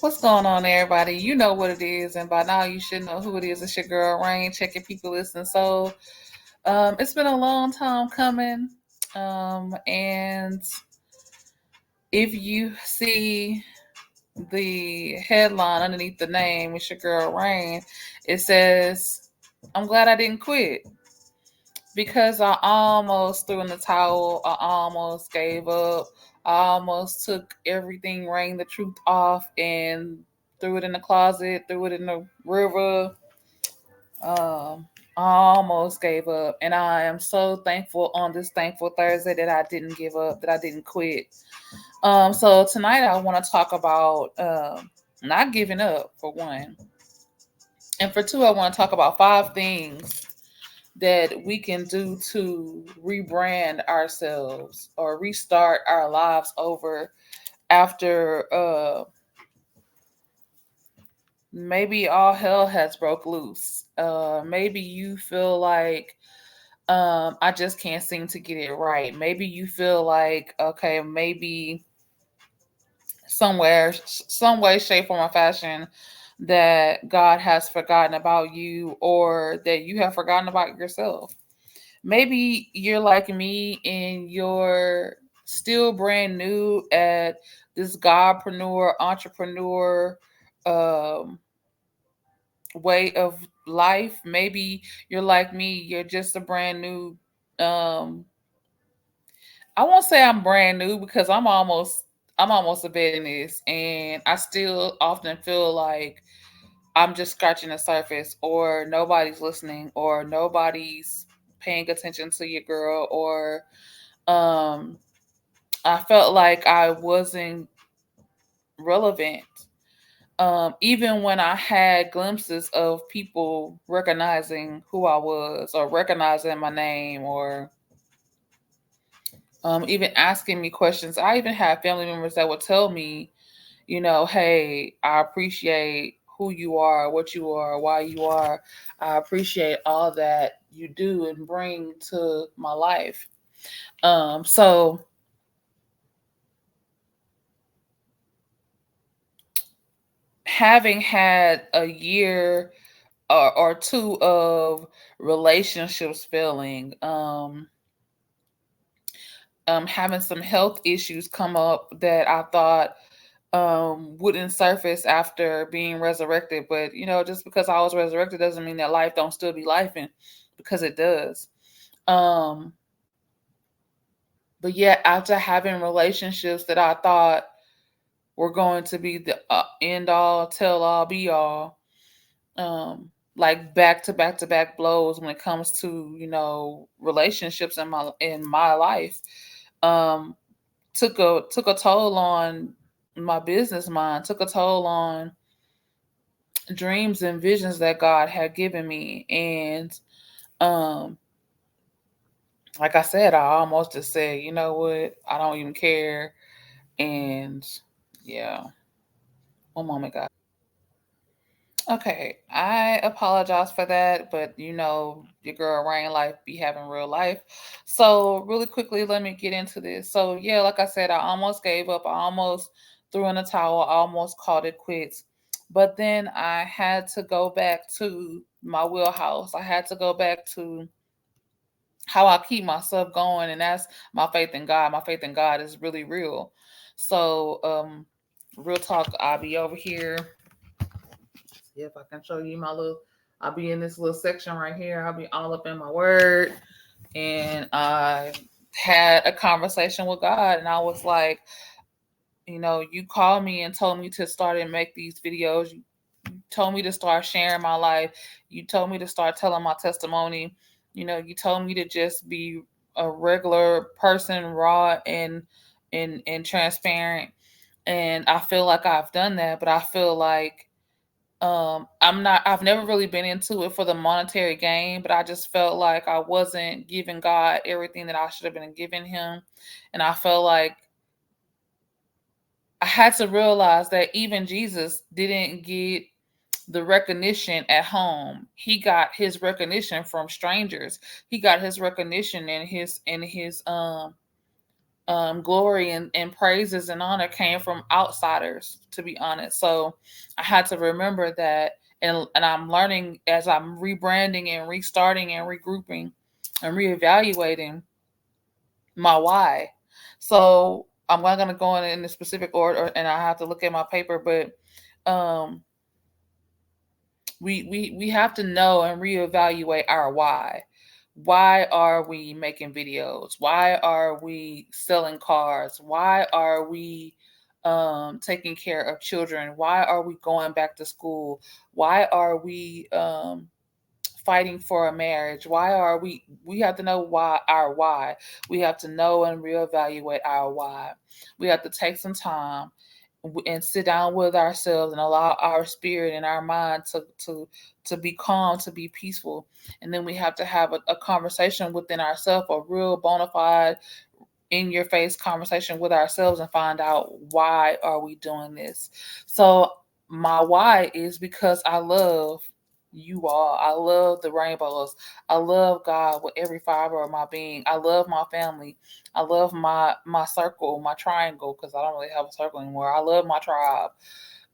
What's going on, everybody? You know what it is, and by now you should know who it is. It's your girl Rain. Check your people listen. It's been a long time coming. And if you see the headline underneath the name, it's your girl Rain. It says, "I'm glad I didn't quit because I almost threw in the towel. I almost gave up. I almost took everything, rang the truth off, and threw it in the closet, threw it in the river. I almost gave up, and I am so thankful on this thankful Thursday that I didn't give up, that I didn't quit. So tonight I want to talk about not giving up for one, and for two I want to talk about 5 things that we can do to rebrand ourselves or restart our lives over after maybe all hell has broke loose. Maybe you feel like I just can't seem to get it right. Maybe you feel like, okay, maybe somewhere, some way, shape, form, or fashion that God has forgotten about you or that you have forgotten about yourself. Maybe you're like me and you're still brand new at this godpreneur, entrepreneur um, way of life. Maybe you're like me, you're just a brand new. Um, I won't say I'm brand new because I'm almost a vet in this, and I still often feel like I'm just scratching the surface, or nobody's listening, or nobody's paying attention to your girl, or um, I felt like I wasn't relevant. Even when I had glimpses of people recognizing who I was, or recognizing my name, or even asking me questions. I even had family members that would tell me, hey, I appreciate who you are, what you are, why you are. I appreciate all that you do and bring to my life. So having had a year or two of relationships failing, having some health issues come up that I thought wouldn't surface after being resurrected. But just because I was resurrected doesn't mean that life don't still be lifing, because it does. Um, but yet, after having relationships that I thought were going to be the end all, tell all, be all, like back to back to back blows when it comes to relationships in my life, um, took a toll on my business mind, took a toll on dreams and visions that God had given me. And um like I said, I almost just said, you know what, I don't even care. And yeah, one moment, guys. Okay, I apologize for that, but your girl Rain Life be having real life. So really quickly, let me get into this. So yeah, like I said, I almost gave up. I almost threw in the towel. I almost called it quits. But then I had to go back to my wheelhouse. I had to go back to how I keep myself going, and that's my faith in God. My faith in God is really real. So, real talk, I'll be over here. See if I can show you my little. I'll be in this little section right here. I'll be all up in my word, and I had a conversation with God, and I was like, you called me and told me to start and make these videos. You told me to start sharing my life. You told me to start telling my testimony. You told me to just be a regular person, raw and transparent. And I feel like I've done that, but I feel like I've never really been into it for the monetary gain, but I just felt like I wasn't giving God everything that I should have been giving him. And I felt like I had to realize that even Jesus didn't get the recognition at home. He got his recognition from strangers. He got his recognition in his glory and praises and honor came from outsiders, to be honest. So I had to remember that, and I'm learning as I'm rebranding and restarting and regrouping and reevaluating my why. So I'm not gonna go in the specific order, and I have to look at my paper, but we have to know and reevaluate our why. Why are we making videos? Why are we selling cars? Why are we taking care of children? Why are we going back to school? Why are we fighting for a marriage? Why are we have to know why, our why. We have to know and reevaluate our why. We have to take some time and sit down with ourselves and allow our spirit and our mind to be calm, to be peaceful. And then we have to have a conversation within ourselves, a real bona fide, in your face conversation with ourselves, and find out why are we doing this. So my why is because I love you all. I love the rainbows. I love God with every fiber of my being. I love my family. I love my circle, my triangle, because I don't really have a circle anymore. I love my tribe.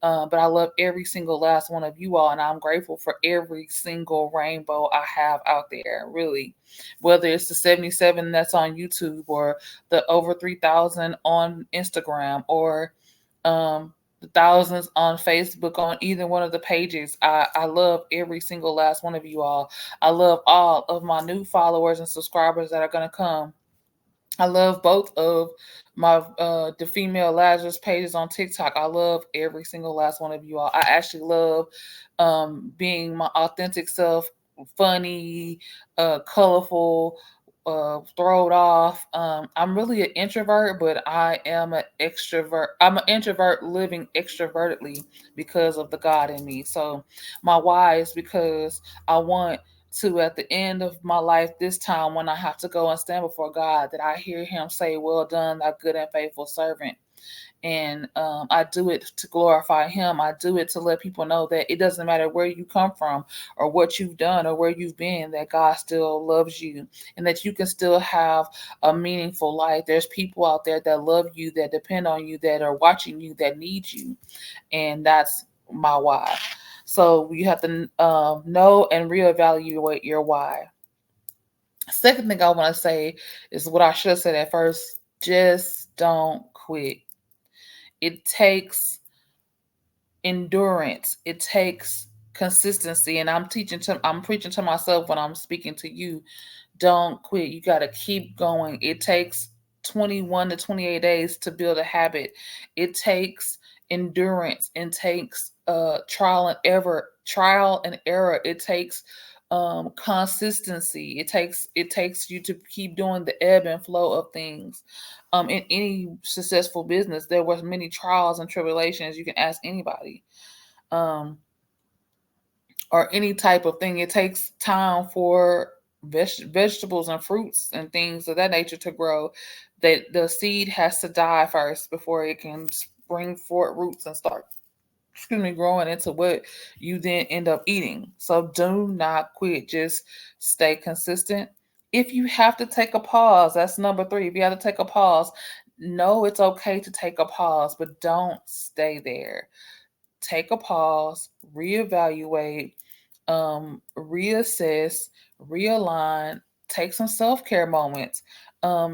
But I love every single last one of you all, and I'm grateful for every single rainbow I have out there, really. Whether it's the 77 that's on YouTube, or the over 3,000 on Instagram, or the thousands on Facebook, on either one of the pages. I love every single last one of you all. I love all of my new followers and subscribers that are going to come. I love both of my the female Lazarus pages on TikTok. I love every single last one of you all. I actually love being my authentic self, funny, colorful, throwed off. I'm really an introvert, but I am an extrovert. I'm an introvert living extrovertedly because of the God in me. So my why is because I want to, at the end of my life, this time when I have to go and stand before God, that I hear him say, well done, thy good and faithful servant. And I do it to glorify him. I do it to let people know that it doesn't matter where you come from or what you've done or where you've been, that God still loves you, and that you can still have a meaningful life. There's people out there that love you, that depend on you, that are watching you, that need you. And that's my why. So you have to know and reevaluate your why. Second thing I want to say is what I should have said at first: just don't quit. It takes endurance. It takes consistency. And I'm preaching to myself when I'm speaking to you. Don't quit. You got to keep going. It takes 21 to 28 days to build a habit. It takes endurance. It takes trial and error. It takes consistency. It takes you to keep doing the ebb and flow of things. In any successful business, there was many trials and tribulations. You can ask anybody. Um, or any type of thing. It takes time for vegetables and fruits and things of that nature to grow. That the seed has to die first before it can spring forth roots and start, growing into what you then end up eating. So do not quit. Just stay consistent. If you have to take a pause, that's number three. If you have to take a pause, no, it's okay to take a pause, but don't stay there. Take a pause, reevaluate, reassess, realign, take some self care moments,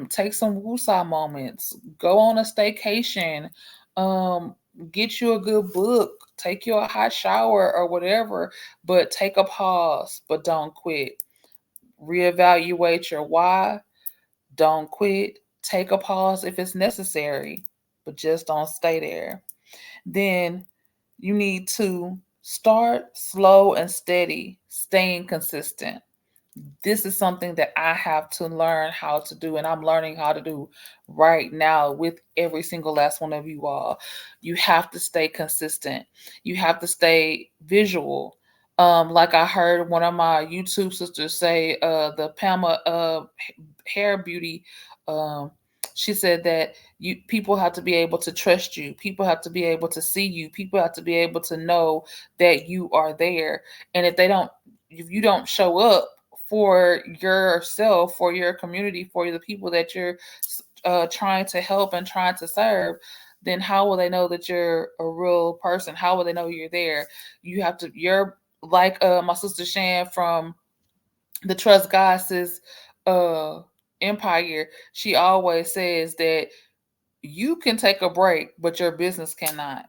take some woosah moments, go on a staycation, um, get you a good book, take you a hot shower or whatever, but take a pause, but don't quit. Reevaluate your why, don't quit. Take a pause if it's necessary, but just don't stay there. Then you need to start slow and steady, staying consistent. This is something that I have to learn how to do, and I'm learning how to do right now with every single last one of you all. You have to stay consistent. You have to stay visual. Like I heard one of my YouTube sisters say, the Pama hair beauty, um, she said that you people have to be able to trust you. People have to be able to see you. People have to be able to know that you are there. And if you don't show up for yourself, for your community, for the people that you're trying to help and trying to serve, then how will they know that you're a real person? How will they know you're there? You're like my sister Shan from the Trust Goddesses uh Empire. She always says that you can take a break, but your business cannot.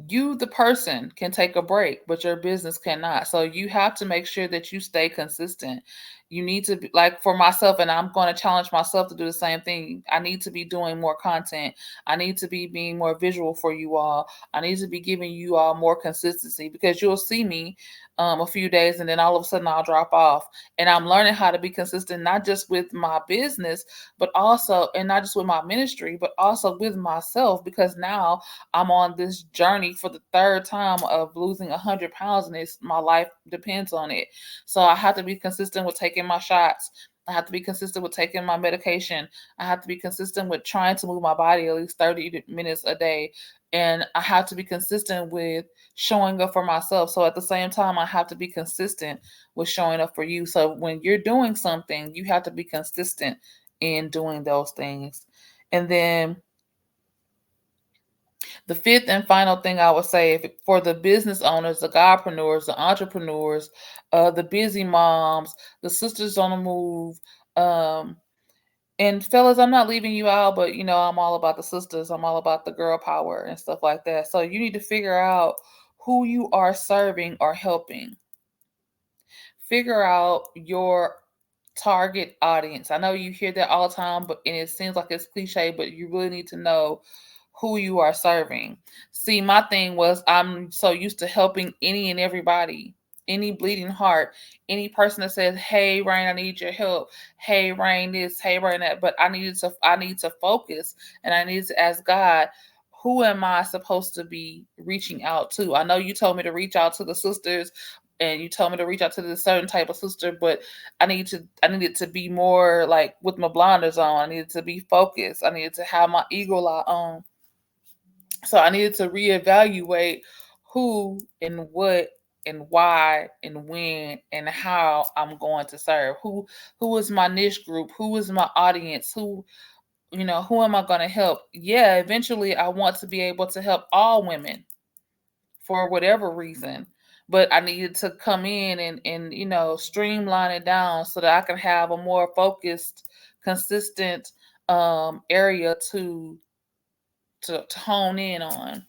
You the person can take a break, but your business cannot. So you have to make sure that you stay consistent. You need to be, like, for myself, and I'm going to challenge myself to do the same thing. I need to be doing more content. I need to be being more visual for you all. I need to be giving you all more consistency, because you'll see me a few days and then all of a sudden I'll drop off. And I'm learning how to be consistent, not just with my business, but also, and not just with my ministry, but also with myself, because now I'm on this journey for the third time of losing 100 pounds, and my life depends on it. So I have to be consistent with taking my shots. I have to be consistent with taking my medication. I have to be consistent with trying to move my body at least 30 minutes a day. And I have to be consistent with showing up for myself. So at the same time, I have to be consistent with showing up for you. So when you're doing something, you have to be consistent in doing those things. And then the fifth and final thing I would say, for the business owners, the godpreneurs, the entrepreneurs, the busy moms, the sisters on the move, um, and fellas, I'm not leaving you out, but I'm all about the sisters. I'm all about the girl power and stuff like that. So you need to figure out who you are serving or helping. Figure out your target audience. I know you hear that all the time, and it seems like it's cliche, but you really need to know who you are serving. See, my thing was, I'm so used to helping any and everybody, any bleeding heart, any person that says, "Hey, Rain, I need your help. Hey, Rain, this. Hey, Rain, that." But I need to focus, and I need to ask God, who am I supposed to be reaching out to? I know you told me to reach out to the sisters, and you told me to reach out to this certain type of sister, but I needed to be more like with my blinders on. I needed to be focused. I needed to have my eagle eye on. So I needed to reevaluate who and what and why and when and how I'm going to serve. Who is my niche group? Who is my audience? Who am I going to help? Yeah, eventually I want to be able to help all women for whatever reason. But I needed to come in and streamline it down so that I can have a more focused, consistent area to hone in on.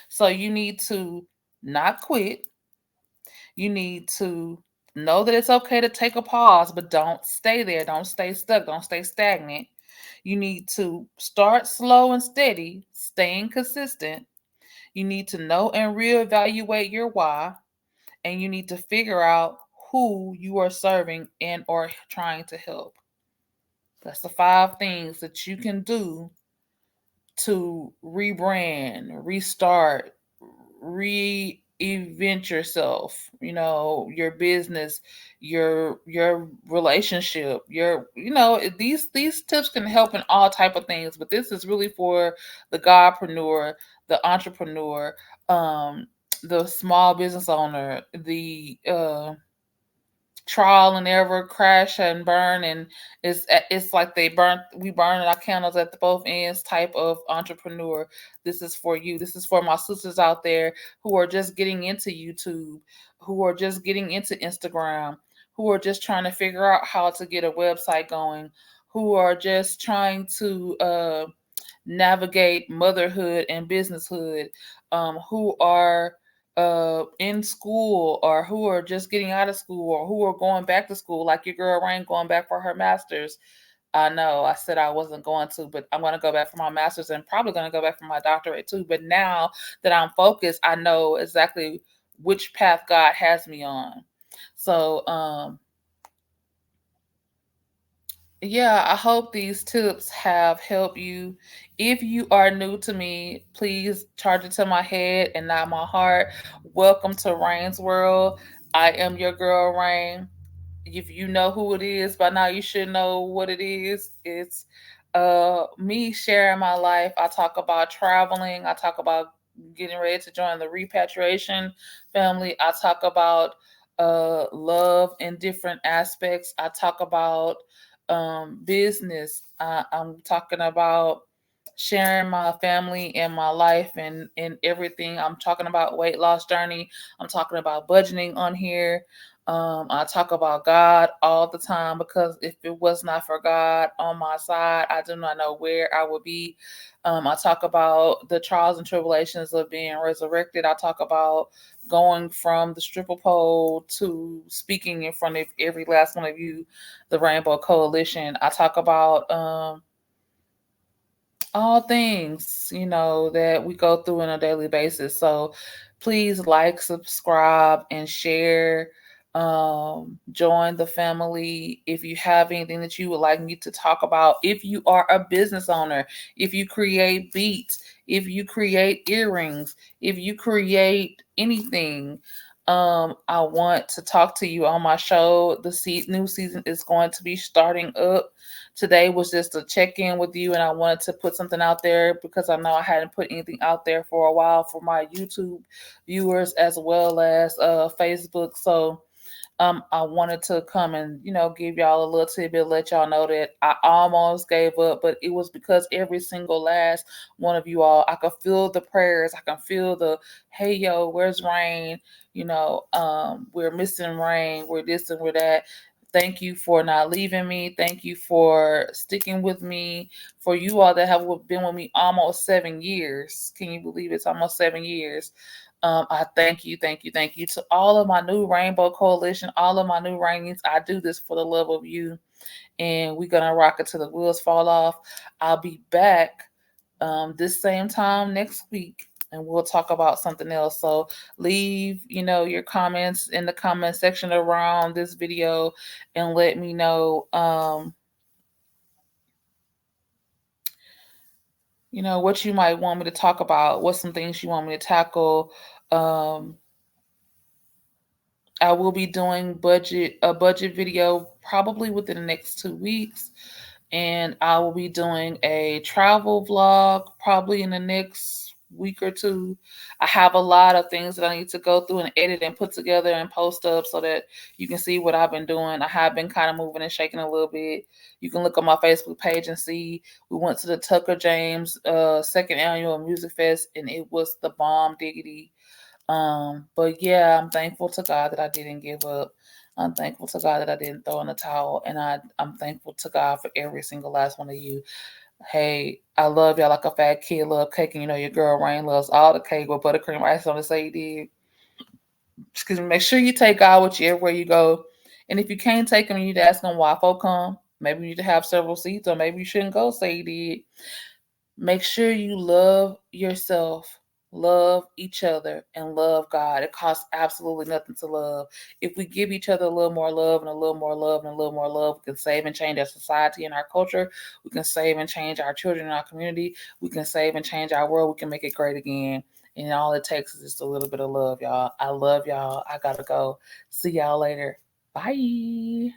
So you need to not quit. You need to know that it's okay to take a pause, but don't stay there. Don't stay stuck. Don't stay stagnant. You need to start slow and steady, staying consistent. You need to know and reevaluate your why, and you need to figure out who you are serving and or trying to help. That's the 5 things that you can do to rebrand, restart, reinvent yourself, your business, your relationship, these tips can help in all type of things, but this is really for the godpreneur, the entrepreneur, um, the small business owner, the trial and error, crash and burn, and it's like we burn our candles at the both ends type of entrepreneur. This is for you. This is for my sisters out there who are just getting into YouTube, who are just getting into Instagram, who are just trying to figure out how to get a website going, who are just trying to navigate motherhood and businesshood, who are in school, or who are just getting out of school, or who are going back to school, like your girl Rain going back for her master's. I know I said I wasn't going to, but I'm going to go back for my master's and probably going to go back for my doctorate too. But now that I'm focused, I know exactly which path God has me on. So, yeah, I hope these tips have helped you. If you are new to me, please charge it to my head and not my heart. Welcome to Rain's World. I am your girl, Rain. If you know who it is by now, you should know what it is. It's me sharing my life. I talk about traveling. I talk about getting ready to join the repatriation family. I talk about love in different aspects. I talk about business. I'm talking about sharing my family and my life and everything. I'm talking about weight loss journey. I'm talking about budgeting on here. I talk about God all the time because if it was not for God on my side, I do not know where I would be. I talk about the trials and tribulations of being resurrected. I talk about going from the stripper pole to speaking in front of every last one of you, the Rainbow Coalition. I talk about all things, that we go through on a daily basis. So please like, subscribe, and share. Join the family. If you have anything that you would like me to talk about, if you are a business owner, if you create beats, if you create earrings, if you create anything, I want to talk to you on my show. The new season is going to be starting up. Today was just a check in with you, and I wanted to put something out there because I know I hadn't put anything out there for a while for my YouTube viewers as well as Facebook. So I wanted to come and, give y'all a little tidbit, let y'all know that I almost gave up, but it was because every single last one of you all, I could feel the prayers. I can feel the, hey, yo, where's Rain? We're missing Rain. We're this and we're that. Thank you for not leaving me. Thank you for sticking with me. For you all that have been with me almost 7 years. Can you believe it's almost 7 years? I thank you to all of my new Rainbow Coalition, all of my new Rainies. I do this for the love of you, and we're gonna rock it till the wheels fall off. I'll be back this same time next week, and we'll talk about something else. So leave, your comments in the comment section around this video, and let me know, what you might want me to talk about, what some things you want me to tackle. I will be doing a budget video probably within the next 2 weeks. And I will be doing a travel vlog probably in the next week or two. I have a lot of things that I need to go through and edit and put together and post up so that you can see what I've been doing. I have been kind of moving and shaking a little bit. You can look on my Facebook page and see we went to the Tucker James second annual music fest, and it was the bomb diggity. But yeah, I'm thankful to God that I didn't give up. I'm thankful to God that I didn't throw in the towel. And I'm thankful to God for every single last one of you. Hey, I love y'all like a fat kid love cake. And your girl Rain loves all the cake with buttercream ice on it. Say you did. Excuse me. Make sure you take God with you everywhere you go. And if you can't take him, you need to ask him why folk come. Maybe you need to have several seats, or maybe you shouldn't go. Say you did. Make sure you love yourself, love each other, and love God. It costs absolutely nothing to love. If we give each other a little more love and a little more love and a little more love, we can save and change our society and our culture. We can save and change our children and our community. We can save and change our world. We can make it great again. And all it takes is just a little bit of love, y'all. I love y'all. I gotta go. See y'all later. Bye.